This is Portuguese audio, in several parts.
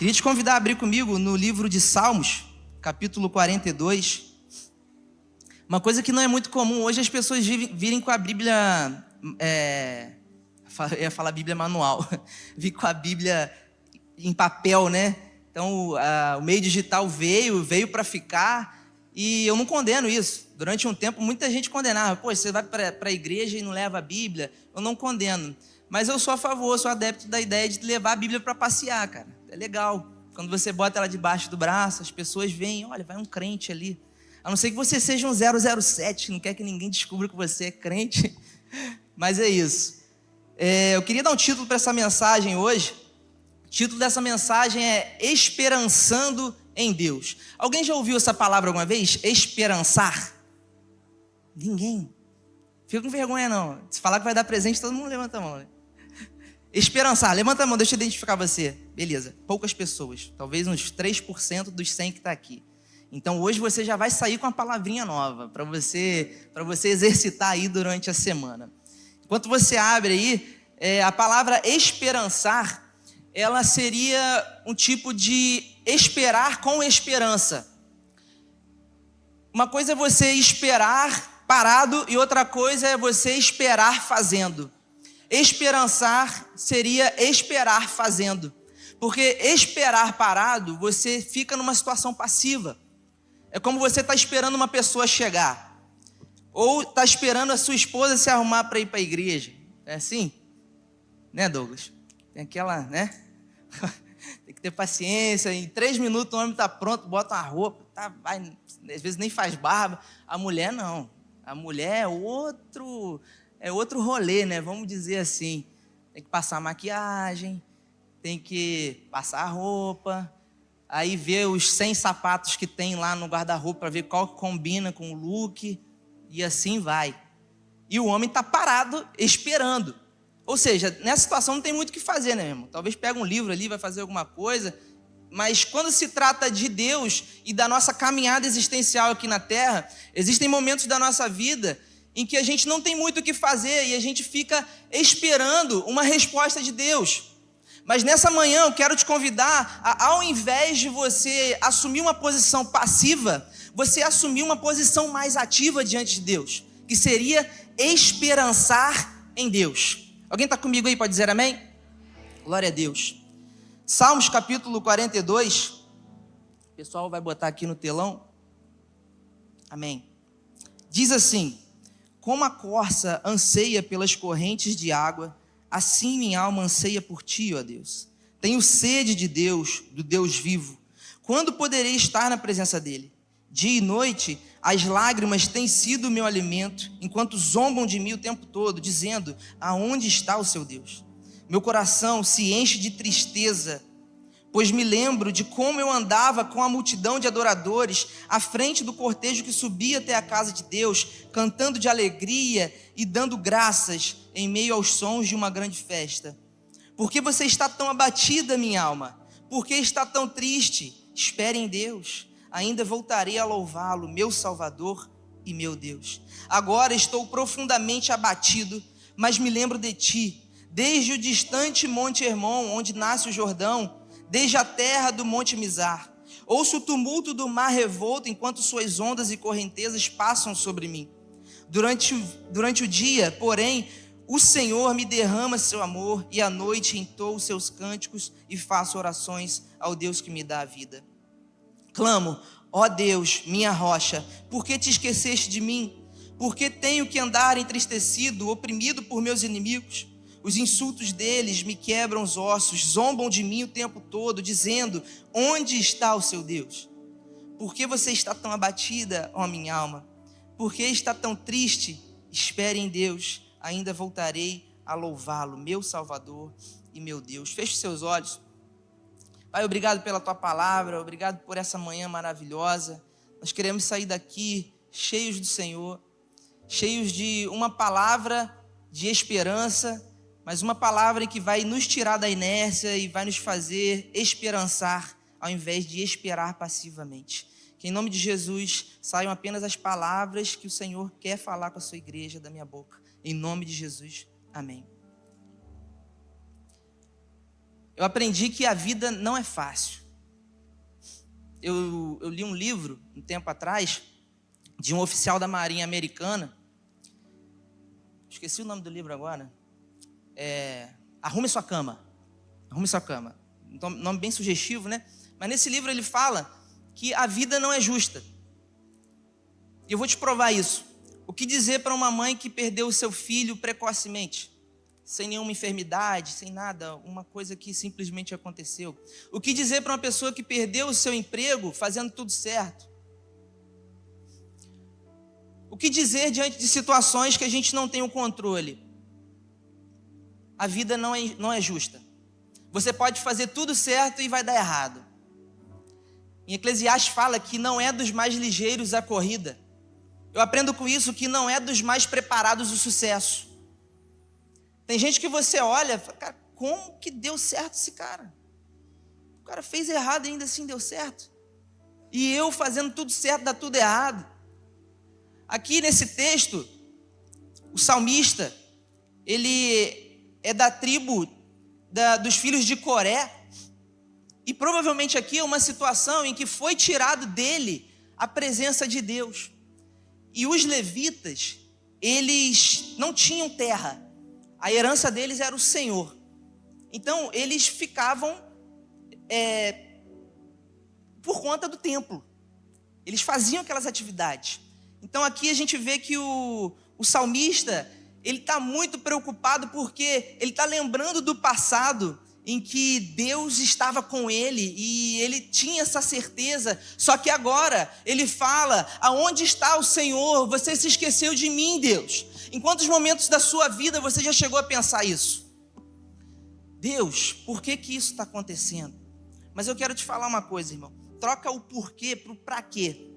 Queria te convidar a abrir comigo no livro de Salmos, capítulo 42. Uma coisa que não é muito comum, hoje as pessoas virem com a Bíblia, eu ia falar Bíblia manual, vir com a Bíblia em papel, né? Então, o meio digital veio para ficar, e eu não condeno isso. Durante um tempo, muita gente condenava. Pô, você vai para a igreja e não leva a Bíblia? Eu não condeno. Mas eu sou a favor, sou adepto da ideia de levar a Bíblia para passear, cara. É legal. Quando você bota ela debaixo do braço, as pessoas veem, olha, vai um crente ali. A não ser que você seja um 007, não quer que ninguém descubra que você é crente. Mas é isso. Eu queria dar um título para essa mensagem hoje. O título dessa mensagem é Esperançando em Deus. Alguém já ouviu essa palavra alguma vez? Esperançar? Ninguém. Fica com vergonha não. Se falar que vai dar presente, todo mundo levanta a mão, né? Esperançar, levanta a mão, deixa eu identificar você. Beleza, poucas pessoas, talvez uns 3% dos 100 que está aqui. Então hoje você já vai sair com uma palavrinha nova para você exercitar aí durante a semana. Enquanto você abre aí, a palavra esperançar, ela seria um tipo de esperar com esperança. Uma coisa é você esperar parado e outra coisa é você esperar fazendo. Esperançar seria esperar fazendo, porque esperar parado, você fica numa situação passiva. É como você está esperando uma pessoa chegar, ou está esperando a sua esposa se arrumar para ir para a igreja. É assim? Né, Douglas? Tem aquela, né? Tem que ter paciência, em 3 minutos o homem está pronto, bota uma roupa, vai, às vezes nem faz barba. A mulher não, a mulher é outro rolê, né? Vamos dizer assim. Tem que passar maquiagem, tem que passar a roupa, aí ver os 100 sapatos que tem lá no guarda-roupa para ver qual que combina com o look, e assim vai. E o homem está parado esperando. Ou seja, nessa situação não tem muito o que fazer, né, meu irmão? Talvez pegue um livro ali, vai fazer alguma coisa, mas quando se trata de Deus e da nossa caminhada existencial aqui na Terra, existem momentos da nossa vida em que a gente não tem muito o que fazer e a gente fica esperando uma resposta de Deus. Mas nessa manhã eu quero te convidar a, ao invés de você assumir uma posição passiva, você assumir uma posição mais ativa diante de Deus, que seria esperançar em Deus. Alguém está comigo aí, pode dizer amém? Glória a Deus. Salmos capítulo 42, o pessoal vai botar aqui no telão. Amém. Diz assim: como a corça anseia pelas correntes de água, assim minha alma anseia por ti, ó Deus. Tenho sede de Deus, do Deus vivo. Quando poderei estar na presença dele? Dia e noite, as lágrimas têm sido o meu alimento, enquanto zombam de mim o tempo todo, dizendo: aonde está o seu Deus? Meu coração se enche de tristeza, pois me lembro de como eu andava com a multidão de adoradores à frente do cortejo que subia até a casa de Deus, cantando de alegria e dando graças em meio aos sons de uma grande festa. Por que você está tão abatida, minha alma? Por que está tão triste? Espere em Deus, ainda voltarei a louvá-lo, meu Salvador e meu Deus. Agora estou profundamente abatido, mas me lembro de ti, desde o distante Monte Hermon, onde nasce o Jordão, desde a terra do Monte Mizar. Ouço o tumulto do mar revolto, enquanto suas ondas e correntezas passam sobre mim. Durante o dia, porém, o Senhor me derrama seu amor, e à noite entoo os seus cânticos e faço orações ao Deus que me dá a vida. Clamo: ó Deus, minha rocha, por que te esqueceste de mim? Por que tenho que andar entristecido, oprimido por meus inimigos? Os insultos deles me quebram os ossos, zombam de mim o tempo todo, dizendo: onde está o seu Deus? Por que você está tão abatida, ó minha alma? Por que está tão triste? Espere em Deus, ainda voltarei a louvá-lo, meu Salvador e meu Deus. Feche seus olhos. Pai, obrigado pela tua palavra, obrigado por essa manhã maravilhosa. Nós queremos sair daqui cheios do Senhor, cheios de uma palavra de esperança, mas uma palavra que vai nos tirar da inércia e vai nos fazer esperançar, ao invés de esperar passivamente. Que em nome de Jesus saiam apenas as palavras que o Senhor quer falar com a sua igreja da minha boca. Em nome de Jesus, amém. eu aprendi que a vida não é fácil. Eu li um livro, um tempo atrás, de um oficial da Marinha Americana. Esqueci o nome do livro agora. Arrume Sua Cama. Arrume Sua Cama. Nome bem sugestivo, né? Mas nesse livro ele fala que a vida não é justa. E eu vou te provar isso. O que dizer para uma mãe que perdeu o seu filho precocemente? Sem nenhuma enfermidade, sem nada, uma coisa que simplesmente aconteceu. O que dizer para uma pessoa que perdeu o seu emprego fazendo tudo certo? O que dizer diante de situações que a gente não tem o controle? A vida não é justa. Você pode fazer tudo certo e vai dar errado. Em Eclesiastes fala que não é dos mais ligeiros a corrida. Eu aprendo com isso que não é dos mais preparados o sucesso. Tem gente que você olha e fala, cara, como que deu certo esse cara? O cara fez errado e ainda assim deu certo. E eu fazendo tudo certo, dá tudo errado. Aqui nesse texto, o salmista, ele é da tribo dos filhos de Coré. E provavelmente aqui é uma situação em que foi tirado dele a presença de Deus. E os levitas, eles não tinham terra. A herança deles era o Senhor. Então, eles ficavam por conta do templo. Eles faziam aquelas atividades. Então, aqui a gente vê que o salmista, ele está muito preocupado porque ele está lembrando do passado em que Deus estava com ele e ele tinha essa certeza. Só que agora ele fala, aonde está o Senhor? Você se esqueceu de mim, Deus. Em quantos momentos da sua vida você já chegou a pensar isso? Deus, por que isso está acontecendo? Mas eu quero te falar uma coisa, irmão. Troca o porquê para o pra quê.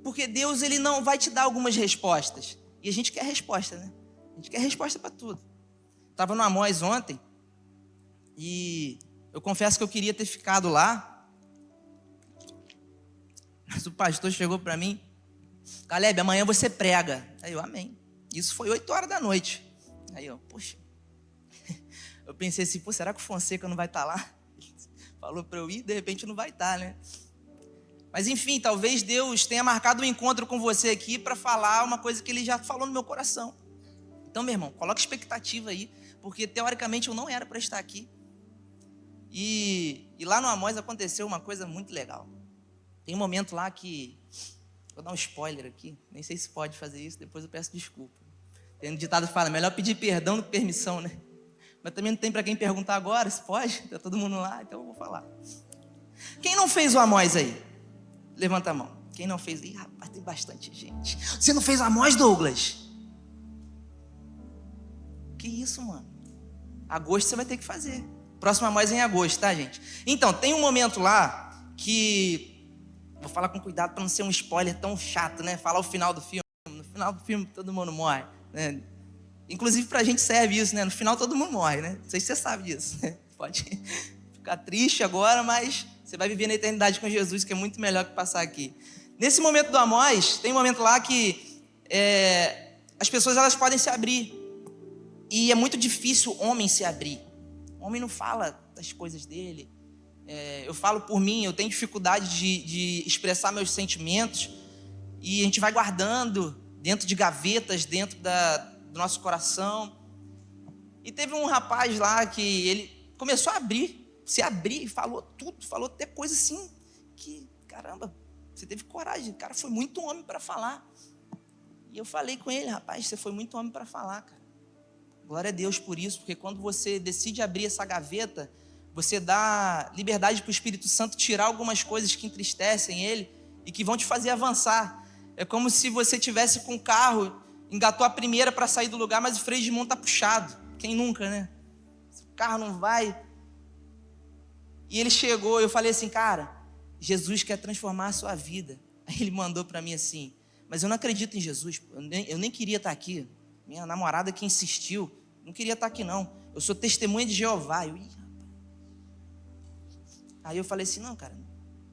Porque Deus, ele não vai te dar algumas respostas. E a gente quer resposta, né? A gente quer resposta para tudo. Estava no Amós ontem. E eu confesso que eu queria ter ficado lá. Mas o pastor chegou para mim. Caleb, amanhã você prega. Aí eu, amém. Isso foi 8 horas da noite. Aí eu, poxa. Eu pensei assim, pô, será que o Fonseca não vai estar lá? Falou para eu ir, de repente não vai estar, né? Mas enfim, talvez Deus tenha marcado um encontro com você aqui para falar uma coisa que Ele já falou no meu coração. Então, meu irmão, coloca expectativa aí, porque teoricamente eu não era para estar aqui. E lá no Amós aconteceu uma coisa muito legal. Tem um momento lá que... Vou dar um spoiler aqui, nem sei se pode fazer isso, depois eu peço desculpa. Tem um ditado que fala, melhor pedir perdão do que permissão, né? Mas também não tem para quem perguntar agora, se pode, está todo mundo lá, então eu vou falar. Quem não fez o Amós aí? Levanta a mão. Quem não fez? Ih, rapaz, tem bastante gente. Você não fez o Amós, Douglas? Que isso, mano? Agosto você vai ter que fazer. Próximo Amós é em agosto, tá, gente? Então, tem um momento lá que... Vou falar com cuidado para não ser um spoiler tão chato, né? Falar o final do filme. No final do filme todo mundo morre, né? Inclusive pra gente serve isso, né? No final todo mundo morre, né? Não sei se você sabe disso, né? Pode ficar triste agora, mas você vai viver na eternidade com Jesus, que é muito melhor que passar aqui. Nesse momento do Amós, tem um momento lá que as pessoas elas podem se abrir. E é muito difícil o homem se abrir. O homem não fala das coisas dele. Eu falo por mim, eu tenho dificuldade de expressar meus sentimentos. E a gente vai guardando dentro de gavetas, dentro do nosso coração. E teve um rapaz lá que ele começou a se abrir e falou tudo, falou até coisa assim, que caramba, você teve coragem, o cara foi muito homem para falar. E eu falei com ele, rapaz, você foi muito homem para falar, cara. Glória a Deus por isso, porque quando você decide abrir essa gaveta, você dá liberdade para o Espírito Santo tirar algumas coisas que entristecem ele e que vão te fazer avançar. É como se você tivesse com o carro, engatou a primeira para sair do lugar, mas o freio de mão está puxado. Quem nunca, né? O carro não vai. E ele chegou, eu falei assim, cara, Jesus quer transformar a sua vida. Aí ele mandou para mim assim, mas eu não acredito em Jesus, eu nem queria estar aqui. Minha namorada que insistiu, não queria estar aqui não. Eu sou testemunha de Jeová. Aí eu falei assim, não, cara,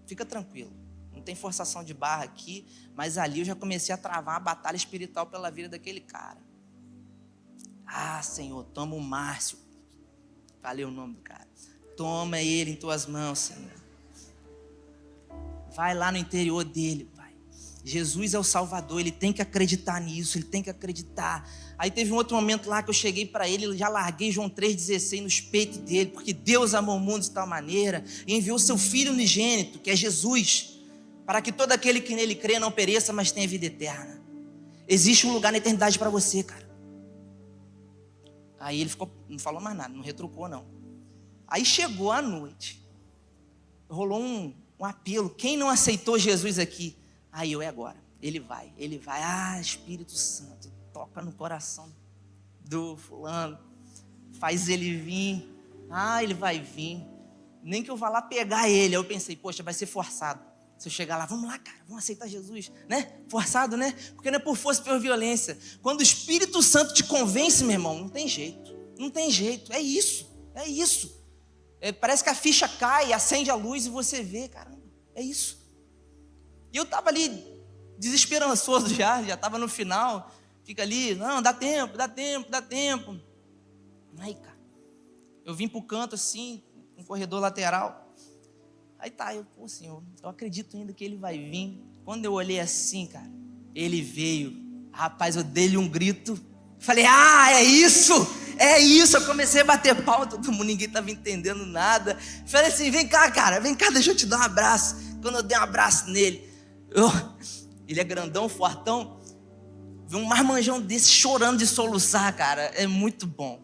fica tranquilo. Não tem forçação de barra aqui, mas ali eu já comecei a travar uma batalha espiritual pela vida daquele cara. Ah, Senhor, toma o Márcio. Falei o nome do cara. Toma ele em tuas mãos, Senhor. Vai lá no interior dele, Pai. Jesus é o Salvador, ele tem que acreditar nisso, ele tem que acreditar. Aí teve um outro momento lá que eu cheguei para ele, já larguei João 3,16 nos peitos dele, porque Deus amou o mundo de tal maneira e enviou seu Filho unigênito, que é Jesus, para que todo aquele que nele crê não pereça, mas tenha vida eterna. Existe um lugar na eternidade para você, cara. Aí ele não falou mais nada, não retrucou não. Aí chegou a noite, rolou um apelo, quem não aceitou Jesus aqui? Aí eu, é agora, ele vai, Espírito Santo, toca no coração do fulano, faz ele vir, ele vai vir, nem que eu vá lá pegar ele. Aí eu pensei, poxa, vai ser forçado, se eu chegar lá, vamos lá, cara, vamos aceitar Jesus, né? Forçado, né? Porque não é por força, por violência. Quando o Espírito Santo te convence, meu irmão, não tem jeito, é isso. Parece que a ficha cai, acende a luz e você vê, caramba, é isso. E eu estava ali, desesperançoso já estava no final, fica ali, não, dá tempo. Aí, cara, eu vim para o canto assim, um corredor lateral. Aí tá, pô, Senhor, eu acredito ainda que ele vai vir. Quando eu olhei assim, cara, ele veio. Rapaz, eu dei-lhe um grito. Falei, é isso. Eu comecei a bater palma, todo mundo, ninguém estava entendendo nada. Falei assim, vem cá, cara, deixa eu te dar um abraço. Quando eu dei um abraço nele, ele é grandão, fortão. Vi um marmanjão desse chorando de soluçar, cara. É muito bom.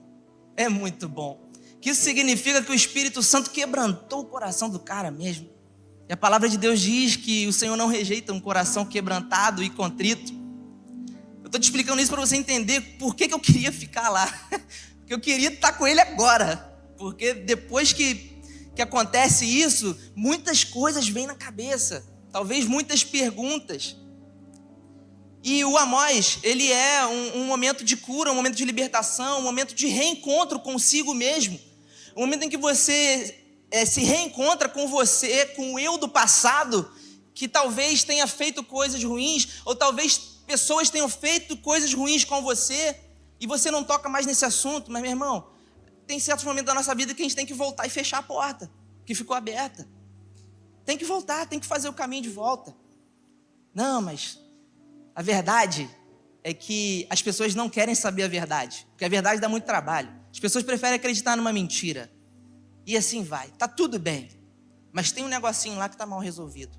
Que isso significa que o Espírito Santo quebrantou o coração do cara mesmo. E a palavra de Deus diz que o Senhor não rejeita um coração quebrantado e contrito. Eu estou te explicando isso para você entender por que eu queria ficar lá. Porque eu queria estar com ele agora. Porque depois que acontece isso, muitas coisas vêm na cabeça. Talvez muitas perguntas. E o Amós, ele é um momento de cura, um momento de libertação, um momento de reencontro consigo mesmo. Um momento em que você se reencontra com você, com o eu do passado, que talvez tenha feito coisas ruins, ou talvez pessoas tenham feito coisas ruins com você, e você não toca mais nesse assunto. Mas, meu irmão, tem certos momentos da nossa vida que a gente tem que voltar e fechar a porta, que ficou aberta. Tem que voltar, tem que fazer o caminho de volta. Não, mas a verdade é que as pessoas não querem saber a verdade, porque a verdade dá muito trabalho. As pessoas preferem acreditar numa mentira. E assim vai, tá tudo bem, mas tem um negocinho lá que tá mal resolvido.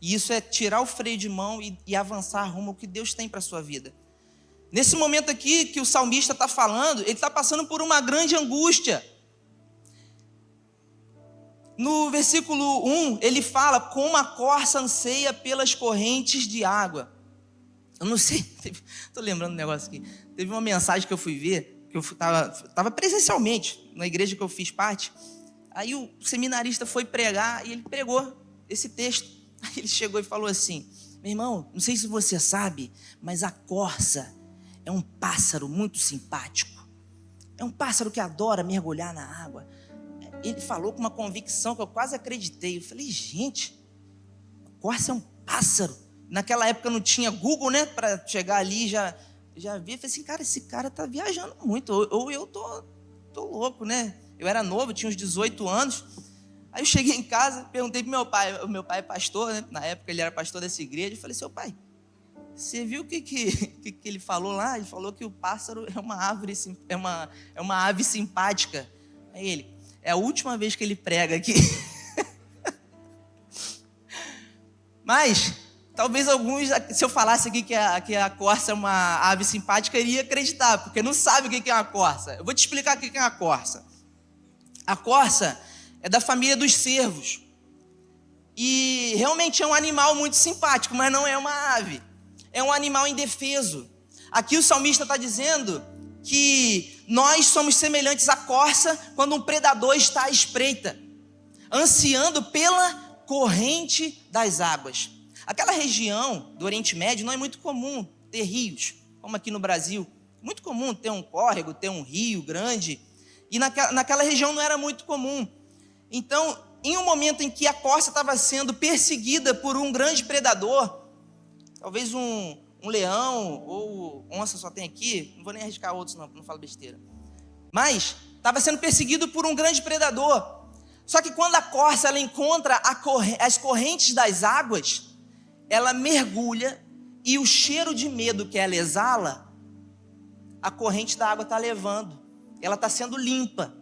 E isso é tirar o freio de mão e avançar rumo ao que Deus tem para a sua vida. Nesse momento aqui que o salmista está falando, ele está passando por uma grande angústia. No versículo 1, ele fala, como a corça anseia pelas correntes de água. Eu não sei, estou lembrando um negócio aqui. Teve uma mensagem que eu fui ver, que eu estava presencialmente na igreja que eu fiz parte. Aí o seminarista foi pregar e ele pregou esse texto. Aí ele chegou e falou assim, meu irmão, não sei se você sabe, mas a corça é um pássaro muito simpático. É um pássaro que adora mergulhar na água. Ele falou com uma convicção que eu quase acreditei. Eu falei, gente, a corça é um pássaro. Naquela época não tinha Google, né? Para chegar ali já vi. Eu falei assim, cara, esse cara tá viajando muito. Ou eu tô louco, né? Eu era novo, eu tinha uns 18 anos. Aí eu cheguei em casa, perguntei pro meu pai. O meu pai é pastor, né? Na época ele era pastor dessa igreja. Eu falei, seu pai, você viu o que ele falou lá? Ele falou que o pássaro é uma árvore, é uma ave simpática. Aí ele, é a última vez que ele prega aqui. Mas talvez alguns, se eu falasse aqui que a corça é uma ave simpática, iria acreditar, porque não sabe o que é uma corça. Eu vou te explicar o que é uma corça. A corça é da família dos cervos. E realmente é um animal muito simpático, mas não é uma ave. É um animal indefeso. Aqui o salmista está dizendo que nós somos semelhantes à corça quando um predador está à espreita, ansiando pela corrente das águas. Aquela região do Oriente Médio não é muito comum ter rios, como aqui no Brasil. Muito comum ter um córrego, ter um rio grande. E naquela região não era muito comum. Então, em um momento em que a corça estava sendo perseguida por um grande predador, talvez um leão ou onça só tem aqui, não vou nem arriscar outros não falo besteira. Mas estava sendo perseguido por um grande predador. Só que quando a corça ela encontra as correntes das águas, ela mergulha e o cheiro de medo que ela exala, a corrente da água está levando, ela está sendo limpa.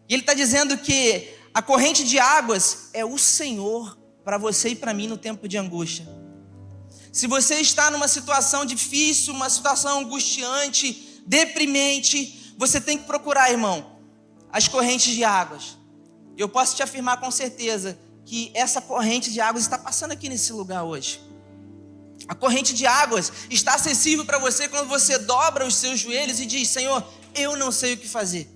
E ele está dizendo que a corrente de águas é o Senhor para você e para mim no tempo de angústia. Se você está numa situação difícil, uma situação angustiante, deprimente, você tem que procurar, irmão, as correntes de águas. Eu posso te afirmar com certeza que essa corrente de águas está passando aqui nesse lugar hoje. A corrente de águas está acessível para você quando você dobra os seus joelhos e diz: Senhor, eu não sei o que fazer.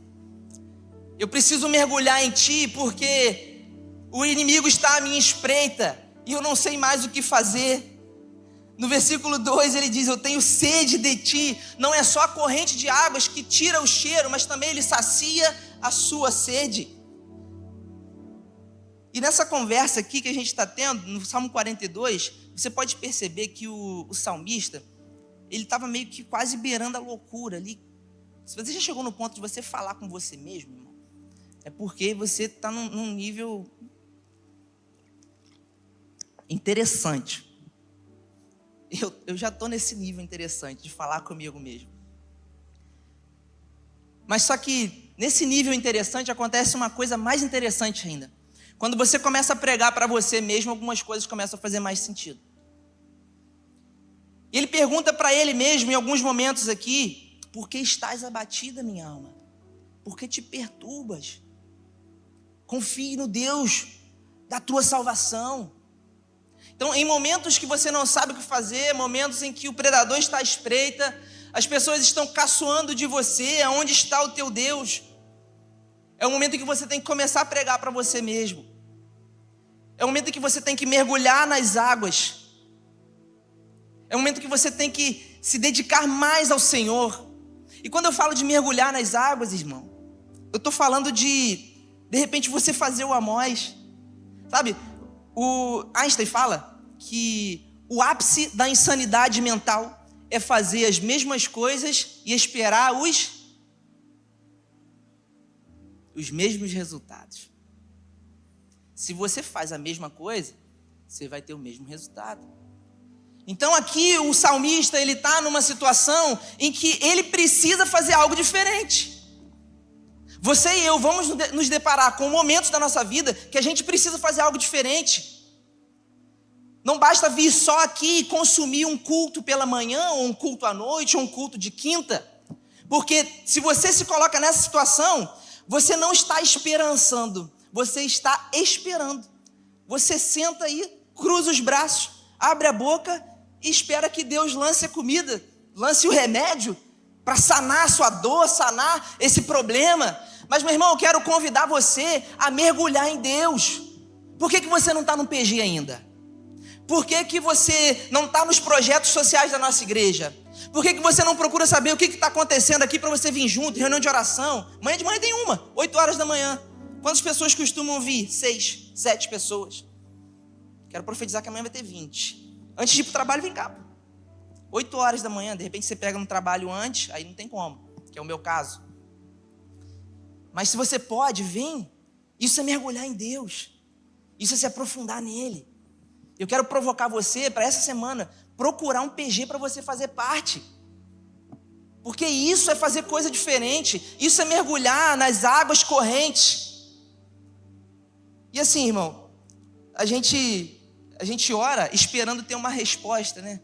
Eu preciso mergulhar em Ti porque o inimigo está à minha espreita e eu não sei mais o que fazer. No versículo 2 ele diz: eu tenho sede de Ti. Não é só a corrente de águas que tira o cheiro, mas também ele sacia a sua sede. E nessa conversa aqui que a gente está tendo, no Salmo 42, você pode perceber que o salmista, ele estava meio que quase beirando a loucura ali. Se você já chegou no ponto de você falar com você mesmo, irmão, é porque você está num nível interessante. Eu já estou nesse nível interessante de falar comigo mesmo. Mas só que nesse nível interessante acontece uma coisa mais interessante ainda. Quando você começa a pregar para você mesmo, algumas coisas começam a fazer mais sentido. E ele pergunta para ele mesmo em alguns momentos aqui: por que estás abatida, minha alma? Por que te perturbas? Confie no Deus da tua salvação. Então, em momentos que você não sabe o que fazer, momentos em que o predador está à espreita, as pessoas estão caçoando de você, aonde está o teu Deus? É o momento em que você tem que começar a pregar para você mesmo. É o momento em que você tem que mergulhar nas águas. É o momento em que você tem que se dedicar mais ao Senhor. E quando eu falo de mergulhar nas águas, irmão, eu estou falando de repente, você fazer o Amós. Sabe, o Einstein fala que o ápice da insanidade mental é fazer as mesmas coisas e esperar os mesmos resultados. Se você faz a mesma coisa, você vai ter o mesmo resultado. Então aqui o salmista, ele está numa situação em que ele precisa fazer algo diferente. Você e eu vamos nos deparar com momentos da nossa vida que a gente precisa fazer algo diferente. Não basta vir só aqui e consumir um culto pela manhã, ou um culto à noite, ou um culto de quinta. Porque se você se coloca nessa situação, você não está esperançando, você está esperando. Você senta aí, cruza os braços, abre a boca e espera que Deus lance a comida, lance o remédio para sanar a sua dor, sanar esse problema. Mas, meu irmão, eu quero convidar você a mergulhar em Deus. Por que você não está no PG ainda? Por que você não está nos projetos sociais da nossa igreja? Por que você não procura saber o que está acontecendo aqui para você vir junto, reunião de oração? Amanhã de manhã tem 8 horas da manhã. Quantas pessoas costumam vir? 6, 7 pessoas. Quero profetizar que amanhã vai ter 20. Antes de ir para o trabalho, vem cá. 8 horas da manhã, de repente você pega no trabalho antes, aí não tem como, que é o meu caso. Mas se você pode, vem. Isso é mergulhar em Deus. Isso é se aprofundar nele. Eu quero provocar você para essa semana procurar um PG para você fazer parte. Porque isso é fazer coisa diferente. Isso é mergulhar nas águas correntes. E assim, irmão, a gente ora esperando ter uma resposta, né?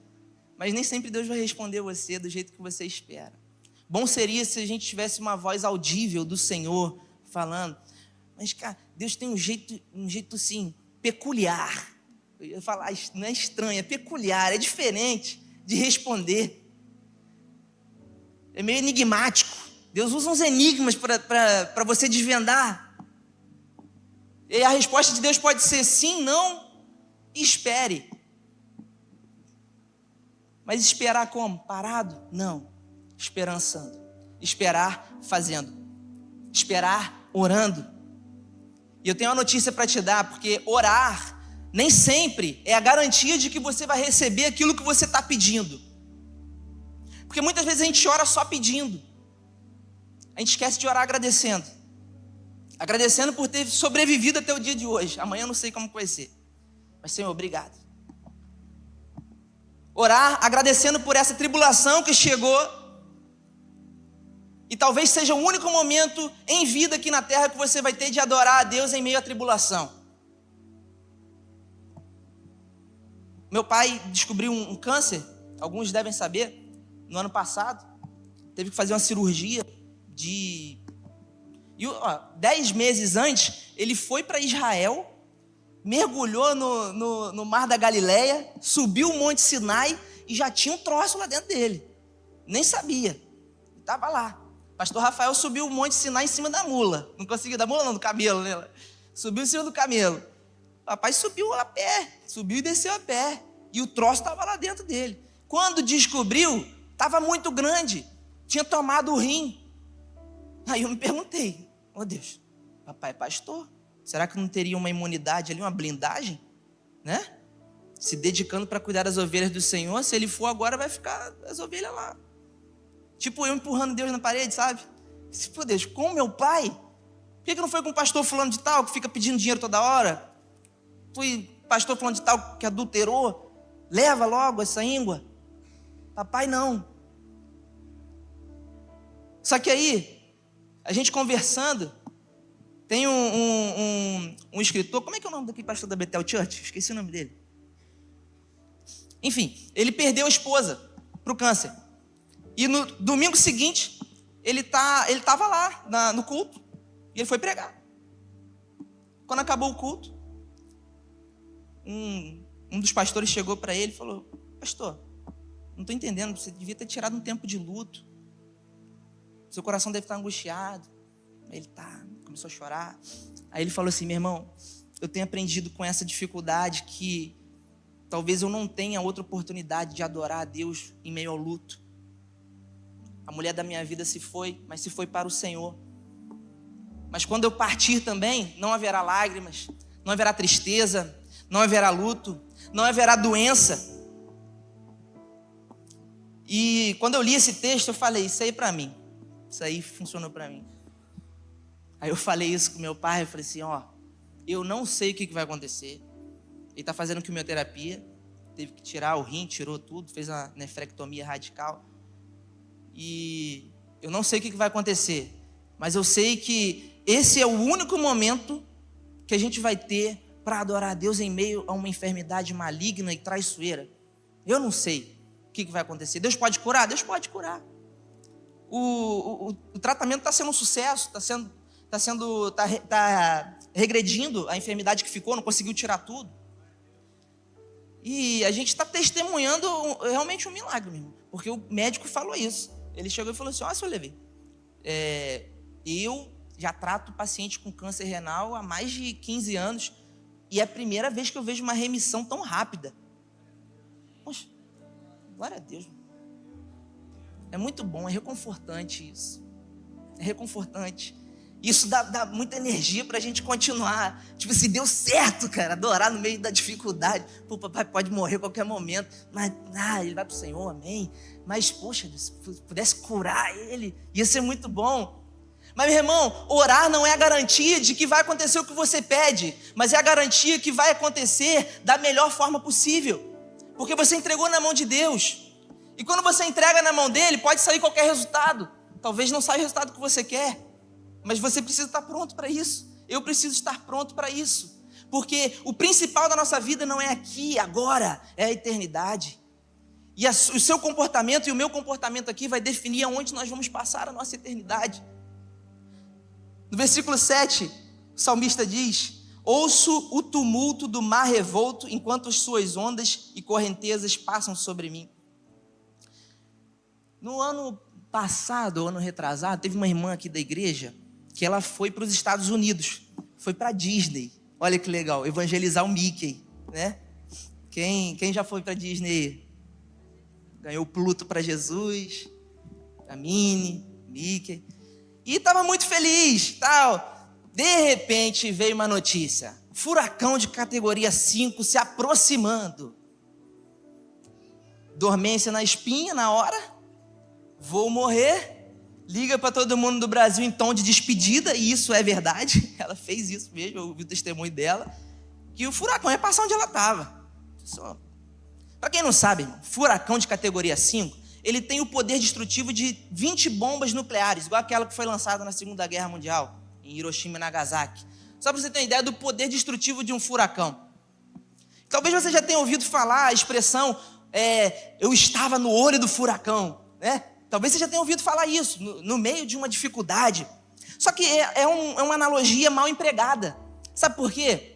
Mas nem sempre Deus vai responder você do jeito que você espera. Bom seria se a gente tivesse uma voz audível do Senhor falando. Mas, cara, Deus tem um jeito assim, peculiar. Eu ia falar, não é estranho, é peculiar, é diferente de responder. É meio enigmático. Deus usa uns enigmas para você desvendar. E a resposta de Deus pode ser sim, não, e espere. Mas esperar como? Parado? Não. Esperançando. Esperar fazendo. Esperar orando. E eu tenho uma notícia para te dar, porque orar nem sempre é a garantia de que você vai receber aquilo que você está pedindo. Porque muitas vezes a gente ora só pedindo. A gente esquece de orar agradecendo. agradecendo por ter sobrevivido até o dia de hoje. Amanhã eu não sei como vai ser, mas Senhor, obrigado. Orar agradecendo por essa tribulação que chegou, e talvez seja o único momento em vida aqui na terra que você vai ter de adorar a Deus em meio à tribulação. Meu pai descobriu um câncer, alguns devem saber, no ano passado. Teve que fazer uma cirurgia de... 10 meses antes, ele foi para Israel, mergulhou no mar da Galileia, subiu o Monte Sinai e já tinha um troço lá dentro dele. Nem sabia. Estava lá. Pastor Rafael subiu o Monte Sinai em cima da mula. Não conseguiu, da mula não, do camelo, né? Subiu em cima do camelo. Papai subiu a pé, subiu e desceu a pé. E o troço estava lá dentro dele. Quando descobriu, estava muito grande. Tinha tomado o rim. Aí eu me perguntei, Deus, papai é pastor? Será que não teria uma imunidade ali, uma blindagem? Né? Se dedicando para cuidar das ovelhas do Senhor. Se ele for agora, vai ficar as ovelhas lá. Tipo eu empurrando Deus na parede, sabe? Se for Deus, com meu pai? Por que não foi com o pastor fulano de tal, que fica pedindo dinheiro toda hora? Foi pastor fulano de tal que adulterou? Leva logo essa íngua. Papai não. Só que aí, a gente conversando, tem um escritor, como é que é o nome daquele pastor da Bethel Church? Esqueci o nome dele. Enfim, ele perdeu a esposa para o câncer. E no domingo seguinte, ele estava lá no culto. E ele foi pregar. Quando acabou o culto, um dos pastores chegou para ele e falou: pastor, não estou entendendo, você devia ter tirado um tempo de luto. Seu coração deve estar angustiado. Ele começou a chorar. Aí ele falou assim: meu irmão, eu tenho aprendido com essa dificuldade que talvez eu não tenha outra oportunidade de adorar a Deus em meio ao luto. A mulher da minha vida se foi, mas se foi para o Senhor. Mas quando eu partir também, não haverá lágrimas, não haverá tristeza, não haverá luto, não haverá doença. E quando eu li esse texto, eu falei: isso aí para mim. Isso aí funcionou para mim. Aí eu falei isso com meu pai, eu falei assim: eu não sei o que vai acontecer. Ele está fazendo quimioterapia, teve que tirar o rim, tirou tudo, fez uma nefrectomia radical. E eu não sei o que vai acontecer, mas eu sei que esse é o único momento que a gente vai ter para adorar a Deus em meio a uma enfermidade maligna e traiçoeira. Eu não sei o que vai acontecer. Deus pode curar? Deus pode curar. O tratamento está sendo um sucesso, está regredindo a enfermidade que ficou, não conseguiu tirar tudo. E a gente está testemunhando realmente um milagre, meu irmão, porque o médico falou isso. Ele chegou e falou assim: seu Levi, eu já trato paciente com câncer renal há mais de 15 anos e é a primeira vez que eu vejo uma remissão tão rápida. Poxa, glória a Deus. É muito bom, é reconfortante isso. É reconfortante. Isso dá muita energia pra gente continuar. Tipo assim, deu certo, cara, adorar no meio da dificuldade. Pô, papai pode morrer a qualquer momento, mas ele vai pro Senhor, amém. Mas, poxa, se pudesse curar ele, ia ser muito bom. Mas, meu irmão, orar não é a garantia de que vai acontecer o que você pede, mas é a garantia que vai acontecer da melhor forma possível. Porque você entregou na mão de Deus. E quando você entrega na mão dele, pode sair qualquer resultado. Talvez não saia o resultado que você quer, mas você precisa estar pronto para isso. Eu preciso estar pronto para isso. Porque o principal da nossa vida não é aqui, agora, é a eternidade. E o seu comportamento e o meu comportamento aqui vai definir aonde nós vamos passar a nossa eternidade. No versículo 7, o salmista diz: ouço o tumulto do mar revolto enquanto as suas ondas e correntezas passam sobre mim. No ano passado, ou ano retrasado, teve uma irmã aqui da igreja que ela foi para os Estados Unidos, foi para a Disney. Olha que legal, evangelizar o Mickey, né? Quem já foi para a Disney? Ganhou o Pluto para Jesus, a Minnie, Mickey. E estava muito feliz, tal. De repente veio uma notícia: furacão de categoria 5 se aproximando. Dormência na espinha na hora, vou morrer. liga para todo mundo do Brasil em tom de despedida, e isso é verdade, ela fez isso mesmo, eu ouvi o testemunho dela, que o furacão ia passar onde ela estava. Para quem não sabe, irmão, furacão de categoria 5, ele tem o poder destrutivo de 20 bombas nucleares, igual aquela que foi lançada na Segunda Guerra Mundial, em Hiroshima e Nagasaki. Só para você ter uma ideia do poder destrutivo de um furacão. Talvez você já tenha ouvido falar a expressão, eu estava no olho do furacão, né? Talvez você já tenha ouvido falar isso, no meio de uma dificuldade. Só que é uma analogia mal empregada. Sabe por quê?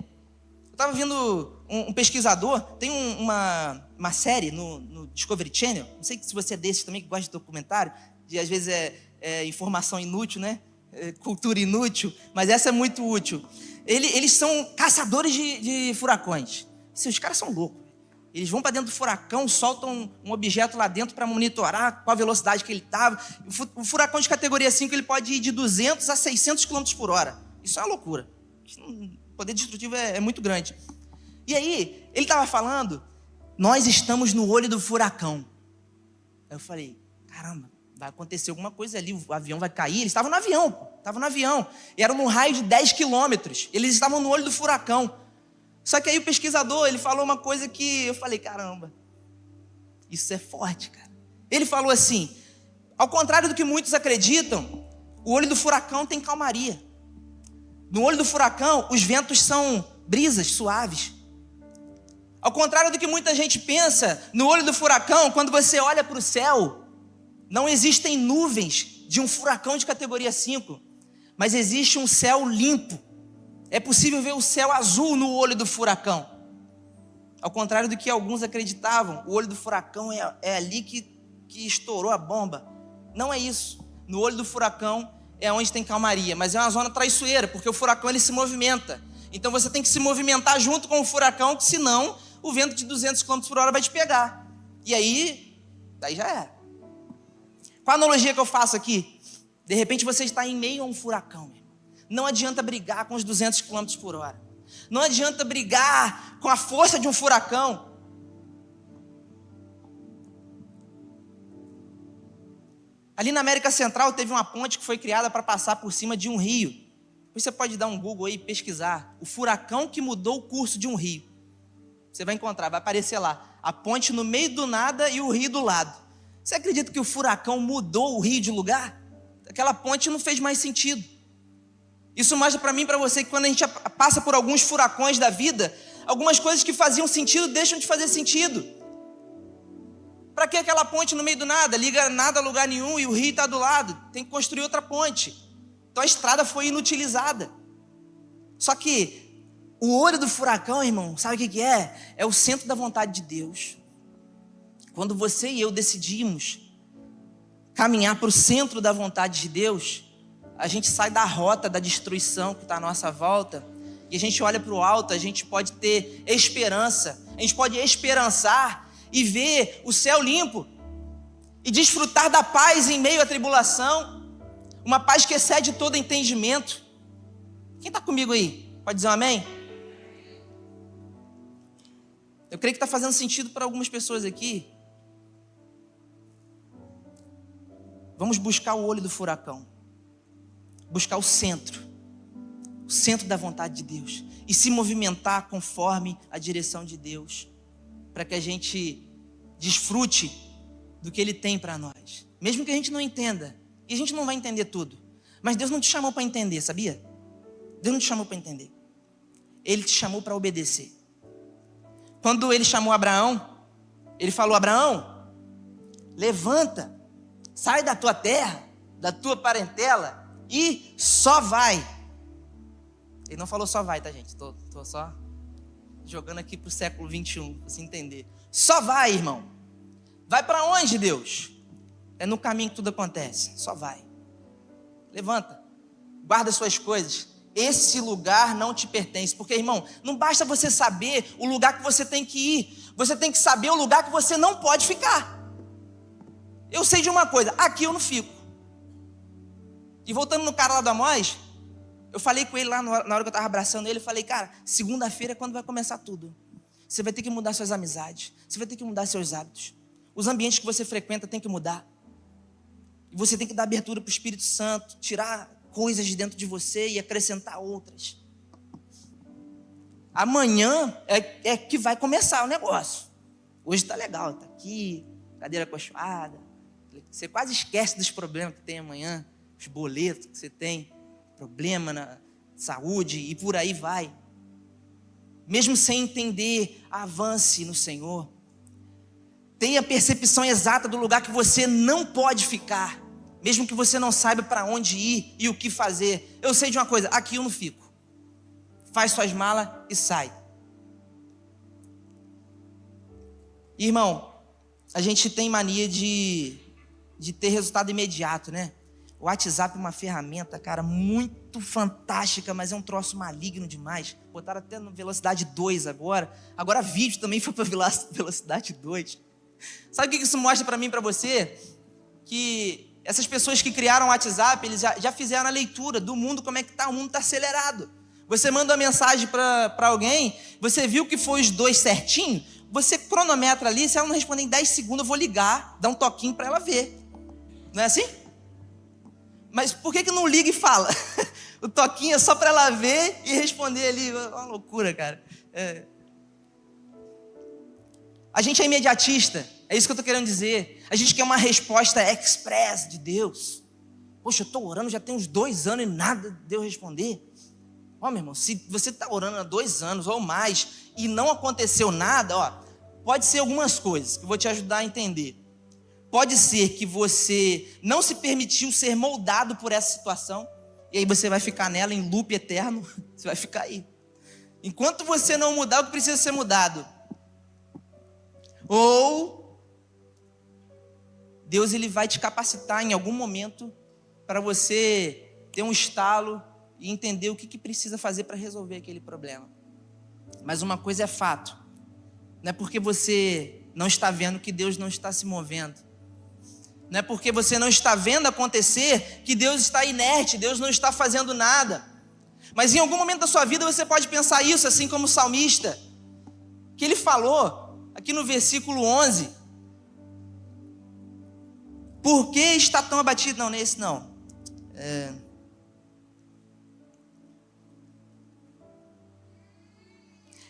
Eu estava vendo um pesquisador, tem uma série no Discovery Channel, não sei se você é desses também que gosta de documentário, às vezes é informação inútil, né? Cultura inútil, mas essa é muito útil. Eles são caçadores de furacões. Os caras são loucos. Eles vão para dentro do furacão, soltam um objeto lá dentro para monitorar qual a velocidade que ele estava. O furacão de categoria 5 ele pode ir de 200 a 600 km por hora. Isso é uma loucura. O poder destrutivo é muito grande. E aí, ele estava falando, nós estamos no olho do furacão. Aí eu falei, caramba, vai acontecer alguma coisa ali, o avião vai cair. Eles estavam no avião, E era num raio de 10 quilômetros. Eles estavam no olho do furacão. Só que aí o pesquisador, ele falou uma coisa que eu falei, caramba, isso é forte, cara. Ele falou assim, ao contrário do que muitos acreditam, o olho do furacão tem calmaria. No olho do furacão, os ventos são brisas suaves. Ao contrário do que muita gente pensa, no olho do furacão, quando você olha para o céu, não existem nuvens de um furacão de categoria 5, mas existe um céu limpo. É possível ver o céu azul no olho do furacão. Ao contrário do que alguns acreditavam, o olho do furacão é ali que estourou a bomba. Não é isso. No olho do furacão é onde tem calmaria, mas é uma zona traiçoeira, porque o furacão ele se movimenta. Então você tem que se movimentar junto com o furacão, senão o vento de 200 km por hora vai te pegar. E aí, daí já é. Qual a analogia que eu faço aqui? De repente você está em meio a um furacão. Não adianta brigar com os 200 km por hora. Não adianta brigar com a força de um furacão. Ali na América Central teve uma ponte que foi criada para passar por cima de um rio. Depois você pode dar um Google aí e pesquisar. O furacão que mudou o curso de um rio. Você vai encontrar, vai aparecer lá. A ponte no meio do nada e o rio do lado. Você acredita que o furacão mudou o rio de lugar? Aquela ponte não fez mais sentido. Isso mostra para mim e para você que quando a gente passa por alguns furacões da vida, algumas coisas que faziam sentido deixam de fazer sentido. Para que aquela ponte no meio do nada? Liga nada a lugar nenhum e o rio está do lado. Tem que construir outra ponte. Então a estrada foi inutilizada. Só que o olho do furacão, irmão, sabe o que é? É o centro da vontade de Deus. Quando você e eu decidimos caminhar para o centro da vontade de Deus, a gente sai da rota da destruição que está à nossa volta e a gente olha para o alto, a gente pode ter esperança, a gente pode esperançar e ver o céu limpo e desfrutar da paz em meio à tribulação, uma paz que excede todo entendimento. Quem está comigo aí? Pode dizer um amém? Eu creio que está fazendo sentido para algumas pessoas aqui. Vamos buscar o olho do furacão. Buscar o centro da vontade de Deus e se movimentar conforme a direção de Deus, para que a gente desfrute do que Ele tem para nós, mesmo que a gente não entenda, e a gente não vai entender tudo, mas Deus não te chamou para entender, sabia? Deus não te chamou para entender, Ele te chamou para obedecer. Quando Ele chamou Abraão, Ele falou: Abraão, levanta, sai da tua terra, da tua parentela, e só vai. Ele não falou só vai, tá, gente? Tô só jogando aqui pro século 21, para você entender. Só vai, irmão. Vai para onde, Deus? É no caminho que tudo acontece. Só vai. Levanta. Guarda suas coisas. Esse lugar não te pertence. Porque, irmão, não basta você saber o lugar que você tem que ir. Você tem que saber o lugar que você não pode ficar. Eu sei de uma coisa. Aqui eu não fico. E voltando no cara lá do Amós, eu falei com ele lá na hora que eu estava abraçando ele, eu falei: cara, segunda-feira é quando vai começar tudo. Você vai ter que mudar suas amizades, você vai ter que mudar seus hábitos. Os ambientes que você frequenta tem que mudar. E você tem que dar abertura para o Espírito Santo, tirar coisas de dentro de você e acrescentar outras. Amanhã é que vai começar o negócio. Hoje está legal, está aqui, cadeira acolchoada. Você quase esquece dos problemas que tem amanhã, os boletos que você tem, problema na saúde e por aí vai. Mesmo sem entender, avance no Senhor. Tenha a percepção exata do lugar que você não pode ficar, mesmo que você não saiba para onde ir e o que fazer. Eu sei de uma coisa, aqui eu não fico. Faz suas malas e sai. Irmão, a gente tem mania de ter resultado imediato, né? O WhatsApp é uma ferramenta, cara, muito fantástica, mas é um troço maligno demais. Botaram até na velocidade 2 agora. Agora vídeo também foi para velocidade 2. Sabe o que isso mostra para mim e para você? Que essas pessoas que criaram o WhatsApp, eles já fizeram a leitura do mundo, como é que está. O mundo está acelerado. Você manda uma mensagem para alguém, você viu que foi os 2 certinho, você cronometra ali, se ela não responder em 10 segundos, eu vou ligar, dar um toquinho para ela ver. Não é assim? Mas por que não liga e fala? O toquinho é só para ela ver e responder ali. Uma loucura, cara. A gente é imediatista, é isso que eu estou querendo dizer. A gente quer uma resposta express de Deus. Poxa, eu estou orando já tem uns 2 anos e nada de Deus responder. Ó, meu irmão, se você está orando há 2 anos ou mais e não aconteceu nada, ó, pode ser algumas coisas que eu vou te ajudar a entender. Pode ser que você não se permitiu ser moldado por essa situação, e aí você vai ficar nela em loop eterno, você vai ficar aí. Enquanto você não mudar o que precisa ser mudado. Ou Deus ele vai te capacitar em algum momento para você ter um estalo e entender o que precisa fazer para resolver aquele problema. Mas uma coisa é fato, não é porque você não está vendo que Deus não está se movendo. Não é porque você não está vendo acontecer que Deus está inerte, Deus não está fazendo nada. Mas em algum momento da sua vida você pode pensar isso, assim como o salmista, que ele falou aqui no versículo 11. Por que está tão abatido? Não, não é esse não.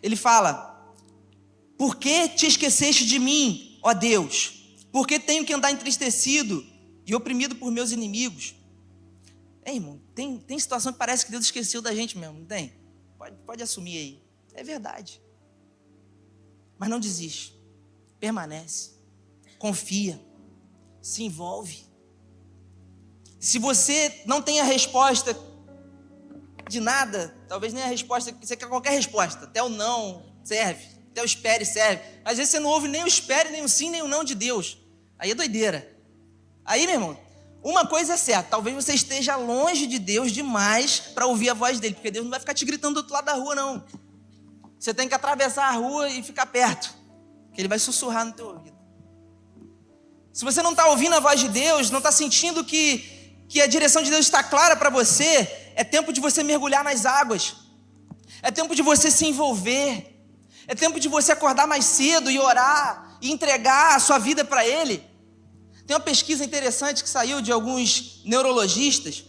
Ele fala: por que te esqueceste de mim, ó Deus? Por que tenho que andar entristecido e oprimido por meus inimigos? Irmão, tem situação que parece que Deus esqueceu da gente mesmo, não tem? Pode assumir aí. É verdade. Mas não desiste. Permanece. Confia. Se envolve. Se você não tem a resposta de nada, talvez nem a resposta, você quer qualquer resposta, até o não serve, até o espere serve. Às vezes você não ouve nem o espere, nem o sim, nem o não de Deus. Aí é doideira. Aí, meu irmão, uma coisa é certa, talvez você esteja longe de Deus demais para ouvir a voz dele, porque Deus não vai ficar te gritando do outro lado da rua, não. Você tem que atravessar a rua e ficar perto, que ele vai sussurrar no teu ouvido. Se você não está ouvindo a voz de Deus, não está sentindo que a direção de Deus está clara para você, é tempo de você mergulhar nas águas. É tempo de você se envolver. É tempo de você acordar mais cedo e orar e entregar a sua vida para Ele. Tem uma pesquisa interessante que saiu de alguns neurologistas.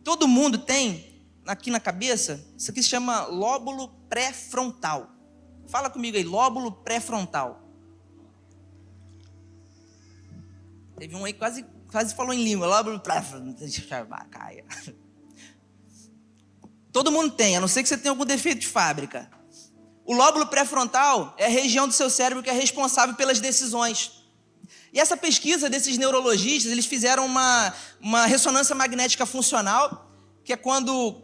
Todo mundo tem aqui na cabeça, isso aqui se chama lóbulo pré-frontal. Fala comigo aí, lóbulo pré-frontal. Teve um aí que quase falou em língua, lóbulo pré-frontal. Todo mundo tem, a não ser que você tenha algum defeito de fábrica. O lóbulo pré-frontal é a região do seu cérebro que é responsável pelas decisões. E essa pesquisa desses neurologistas, eles fizeram uma ressonância magnética funcional, que é quando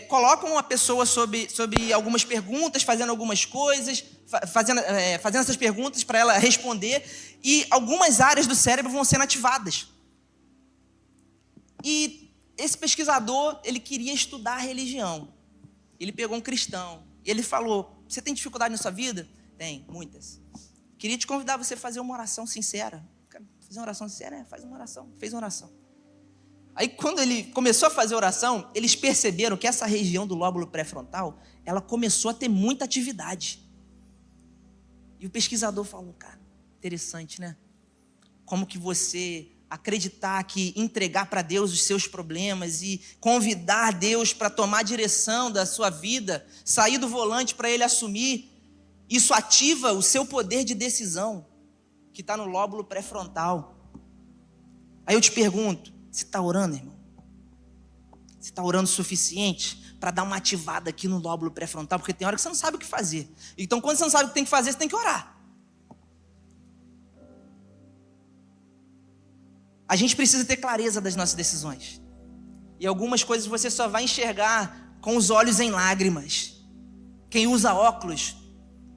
colocam uma pessoa sobre algumas perguntas, fazendo algumas coisas, fazendo essas perguntas para ela responder, e algumas áreas do cérebro vão sendo ativadas. E esse pesquisador, ele queria estudar a religião. Ele pegou um cristão e ele falou: você tem dificuldade na sua vida? Tem, muitas. Queria te convidar a você fazer uma oração sincera. Fazer uma oração sincera? Faz uma oração. Fez uma oração. Aí quando ele começou a fazer a oração, eles perceberam que essa região do lóbulo pré-frontal, ela começou a ter muita atividade. E o pesquisador falou: cara, interessante, né? Como que você acreditar que entregar para Deus os seus problemas e convidar Deus para tomar a direção da sua vida, sair do volante para Ele assumir, isso ativa o seu poder de decisão, que está no lóbulo pré-frontal. Aí eu te pergunto, você está orando, irmão? Você está orando o suficiente para dar uma ativada aqui no lóbulo pré-frontal? Porque tem hora que você não sabe o que fazer. Então, quando você não sabe o que tem que fazer, você tem que orar. A gente precisa ter clareza das nossas decisões. E algumas coisas você só vai enxergar com os olhos em lágrimas. Quem usa óculos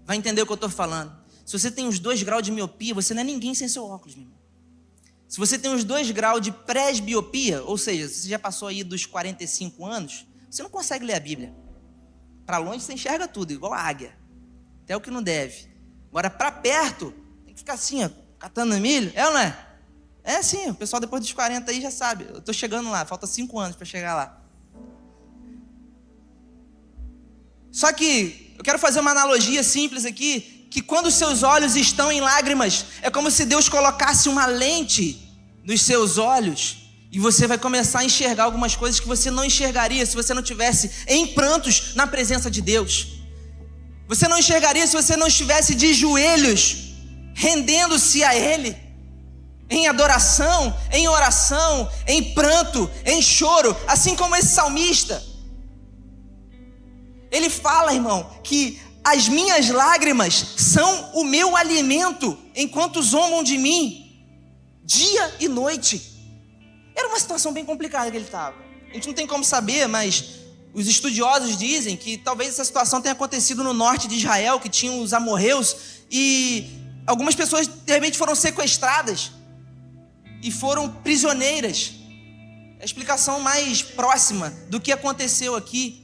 vai entender o que eu estou falando. Se você tem uns 2 graus de miopia, você não é ninguém sem seu óculos, meu irmão. Se você tem uns 2 graus de presbiopia, ou seja, você já passou aí dos 45 anos, você não consegue ler a Bíblia. Para longe você enxerga tudo, igual a águia. Até o que não deve. Agora, para perto, tem que ficar assim, ó, catando milho. É ou não é? É sim, o pessoal depois dos 40 aí já sabe. Eu estou chegando lá, falta 5 anos para chegar lá. Só que eu quero fazer uma analogia simples aqui, que quando os seus olhos estão em lágrimas, é como se Deus colocasse uma lente nos seus olhos e você vai começar a enxergar algumas coisas que você não enxergaria se você não estivesse em prantos na presença de Deus. Você não enxergaria se você não estivesse de joelhos, rendendo-se a Ele, em adoração, em oração, em pranto, em choro, assim como esse salmista. Ele fala, irmão, que as minhas lágrimas são o meu alimento enquanto zombam de mim, dia e noite. Era uma situação bem complicada que ele estava. A gente não tem como saber, mas os estudiosos dizem que talvez essa situação tenha acontecido no norte de Israel, que tinham os amorreus, e algumas pessoas de repente foram sequestradas e foram prisioneiras. É a explicação mais próxima do que aconteceu aqui.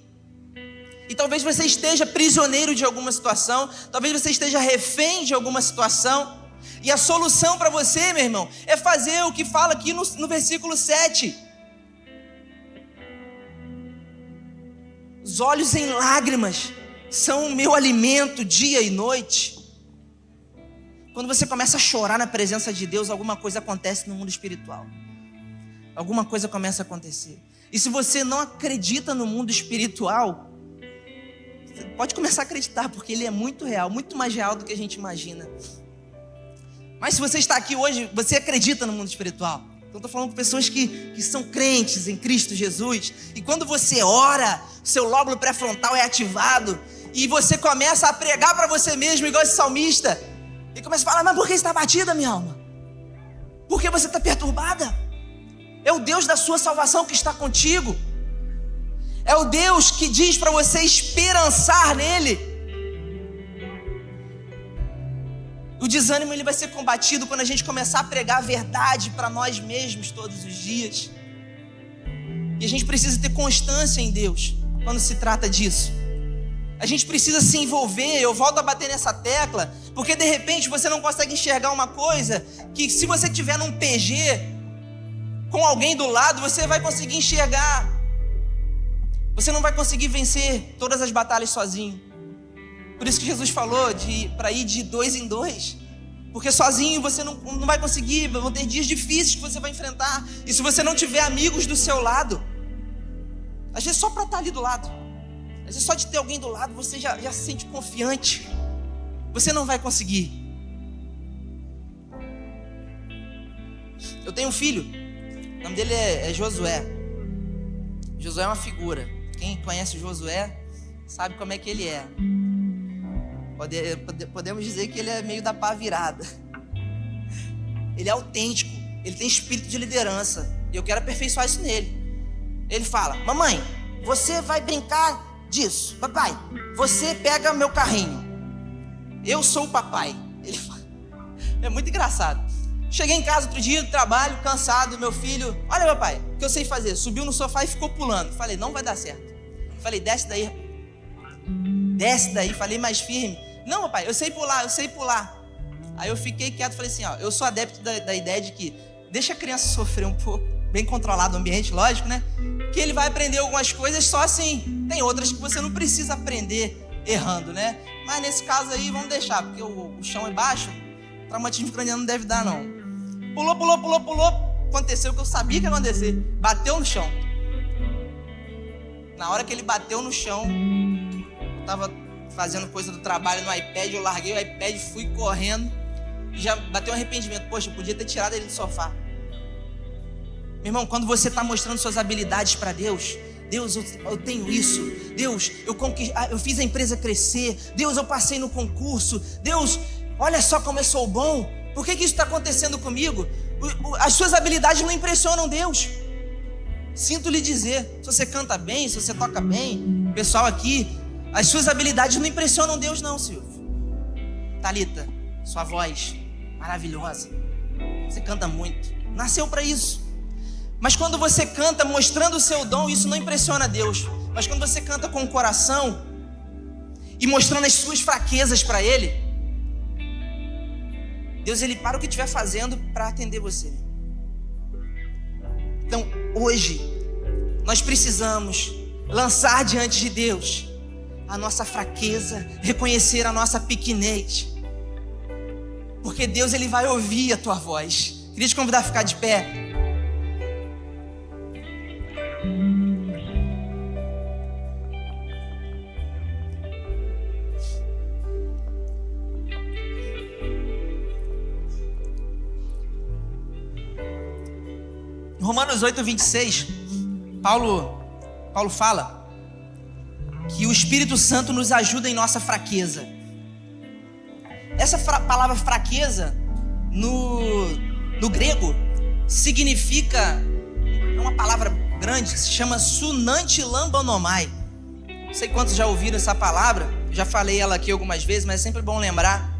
E talvez você esteja prisioneiro de alguma situação, talvez você esteja refém de alguma situação, e a solução para você, meu irmão, é fazer o que fala aqui no versículo 7. Os olhos em lágrimas são o meu alimento dia e noite. Quando você começa a chorar na presença de Deus, alguma coisa acontece no mundo espiritual. Alguma coisa começa a acontecer. E se você não acredita no mundo espiritual, você pode começar a acreditar, porque ele é muito real, muito mais real do que a gente imagina. Mas se você está aqui hoje, você acredita no mundo espiritual. Então estou falando com pessoas que são crentes em Cristo Jesus. E quando você ora, seu lóbulo pré-frontal é ativado, e você começa a pregar para você mesmo, igual esse salmista, e começa a falar, mas por que você está batida, minha alma? Por que você está perturbada? É o Deus da sua salvação que está contigo. É o Deus que diz para você esperançar nele. O desânimo ele vai ser combatido quando a gente começar a pregar a verdade para nós mesmos todos os dias. E a gente precisa ter constância em Deus quando se trata disso. A gente precisa se envolver. Eu volto a bater nessa tecla, porque de repente você não consegue enxergar uma coisa que, se você tiver num PG com alguém do lado, você vai conseguir enxergar. Você não vai conseguir vencer todas as batalhas sozinho. Por isso que Jesus falou para ir de 2 em 2. Porque sozinho você não vai conseguir. Vão ter dias difíceis que você vai enfrentar. E se você não tiver amigos do seu lado, às vezes só para estar ali do lado, às vezes só de ter alguém do lado, você já se sente confiante. Você não vai conseguir. Eu tenho um filho, o nome dele é Josué. Josué é uma figura. Quem conhece o Josué sabe como é que ele é. Podemos dizer que ele é meio da pá virada. Ele é autêntico, ele tem espírito de liderança, e eu quero aperfeiçoar isso nele. Ele fala, mamãe, você vai brincar disso. Papai, você pega meu carrinho, eu sou o papai. Ele fala. É muito engraçado. Cheguei em casa outro dia do trabalho, cansado, meu filho, olha papai, o que eu sei fazer? Subiu no sofá e ficou pulando. Falei, não vai dar certo. Falei, desce daí. Desce daí, falei mais firme. Não, papai, eu sei pular. Aí eu fiquei quieto, falei assim, ó, eu sou adepto da ideia de que deixa a criança sofrer um pouco, bem controlado o ambiente, lógico, né? Que ele vai aprender algumas coisas só assim. Tem outras que você não precisa aprender errando, né? Mas nesse caso aí, vamos deixar, porque o chão é baixo, traumatismo craniano não deve dar, não. Pulou, aconteceu o que eu sabia que ia acontecer. Bateu no chão. Na hora que ele bateu no chão, eu tava fazendo coisa do trabalho no iPad, eu larguei o iPad, fui correndo e já bateu um arrependimento. Poxa, eu podia ter tirado ele do sofá. Meu irmão, quando você está mostrando suas habilidades para Deus, Deus, eu tenho isso. Deus, eu fiz a empresa crescer. Deus, eu passei no concurso. Deus, olha só como eu sou bom. Por que isso está acontecendo comigo? As suas habilidades não impressionam Deus. Sinto lhe dizer, se você canta bem, se você toca bem, pessoal aqui, as suas habilidades não impressionam Deus não, Silvio. Thalita, sua voz maravilhosa. Você canta muito. Nasceu para isso. Mas quando você canta mostrando o seu dom, isso não impressiona Deus. Mas quando você canta com o coração e mostrando as suas fraquezas para Ele, Deus, Ele para o que estiver fazendo para atender você. Então, hoje, nós precisamos lançar diante de Deus a nossa fraqueza, reconhecer a nossa pequenez. Porque Deus, Ele vai ouvir a tua voz. Queria te convidar a ficar de pé. Em Romanos 8, 26, Paulo fala que o Espírito Santo nos ajuda em nossa fraqueza. Essa palavra fraqueza, no grego, significa, é uma palavra grande, que se chama sunanti lambanomai. Não sei quantos já ouviram essa palavra, eu já falei ela aqui algumas vezes, mas é sempre bom lembrar.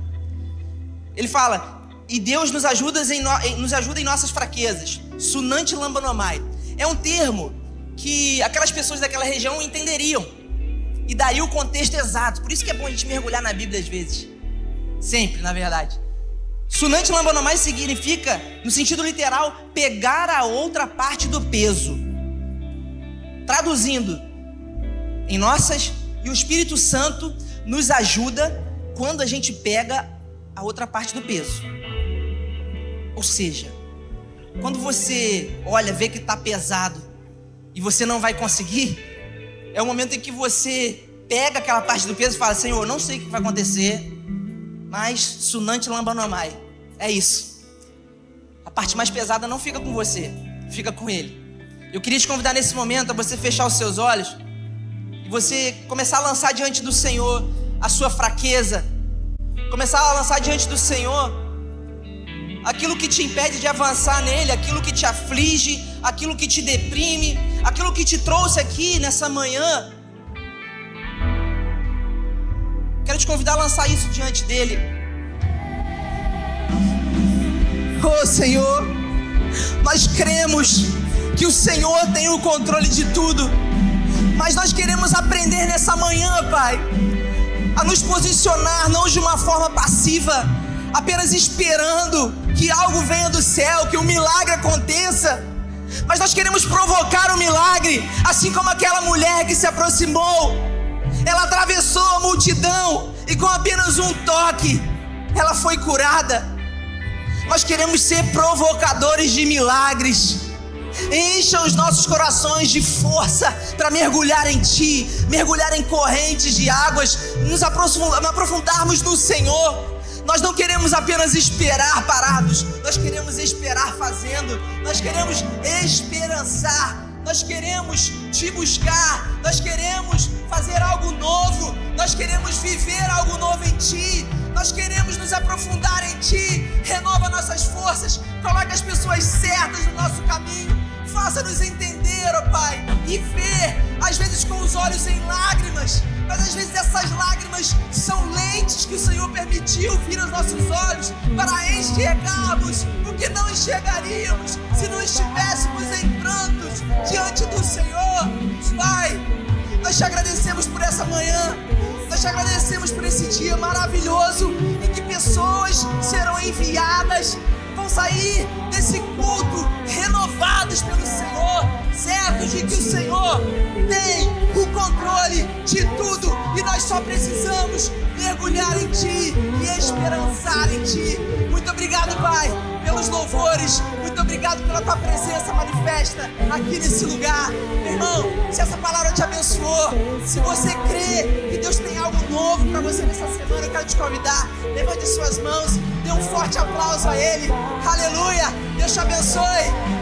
Ele fala, e Deus nos ajuda em nossas fraquezas. Sunanti lambanomai. É um termo que aquelas pessoas daquela região entenderiam. E daí o contexto exato. Por isso que é bom a gente mergulhar na Bíblia às vezes. Sempre, na verdade. Sunanti lambanomai significa, no sentido literal, pegar a outra parte do peso. Traduzindo, e o Espírito Santo nos ajuda quando a gente pega a outra parte do peso. Ou seja, quando você olha, vê que está pesado e você não vai conseguir, é o momento em que você pega aquela parte do peso e fala, Senhor, não sei o que vai acontecer, mas sunanti lambanomai, é isso. A parte mais pesada não fica com você, fica com Ele. Eu queria te convidar nesse momento a você fechar os seus olhos e você começar a lançar diante do Senhor a sua fraqueza, começar a lançar diante do Senhor aquilo que te impede de avançar nele, aquilo que te aflige, aquilo que te deprime, aquilo que te trouxe aqui nessa manhã. Quero te convidar a lançar isso diante dele. Oh Senhor, nós cremos que o Senhor tem o controle de tudo, mas nós queremos aprender nessa manhã, Pai, a nos posicionar não de uma forma passiva, apenas esperando que algo venha do céu, que um milagre aconteça, mas nós queremos provocar o milagre, assim como aquela mulher que se aproximou, ela atravessou a multidão e com apenas um toque, ela foi curada. Nós queremos ser provocadores de milagres. Encha os nossos corações de força para mergulhar em Ti, mergulhar em correntes de águas, nos aprofundarmos no Senhor. Nós não queremos apenas esperar parados, nós queremos esperar fazendo, nós queremos esperançar, nós queremos Te buscar, nós queremos fazer algo novo, nós queremos viver algo novo em Ti, nós queremos nos aprofundar em Ti. Renova nossas forças, coloque as pessoas certas no nosso caminho, faça-nos entender, ó Pai, e ver, às vezes com os olhos em lágrimas, mas às vezes essas lágrimas são lentes que o Senhor permitiu vir aos nossos olhos para enxergarmos o que não enxergaríamos se não estivéssemos em prantos diante do Senhor. Pai, nós te agradecemos por essa manhã, nós te agradecemos por esse dia maravilhoso em que pessoas serão enviadas, vão sair desse culto renovados pelo Senhor, certos de que o Senhor tem o controle de tudo e nós só precisamos mergulhar em Ti e esperançar em Ti. Muito obrigado, Pai, pelos louvores, muito obrigado. obrigado pela tua presença manifesta aqui nesse lugar. Meu irmão, se essa palavra te abençoou, se você crê que Deus tem algo novo para você nessa semana, eu quero te convidar. Levante suas mãos, dê um forte aplauso a Ele. Aleluia, Deus te abençoe.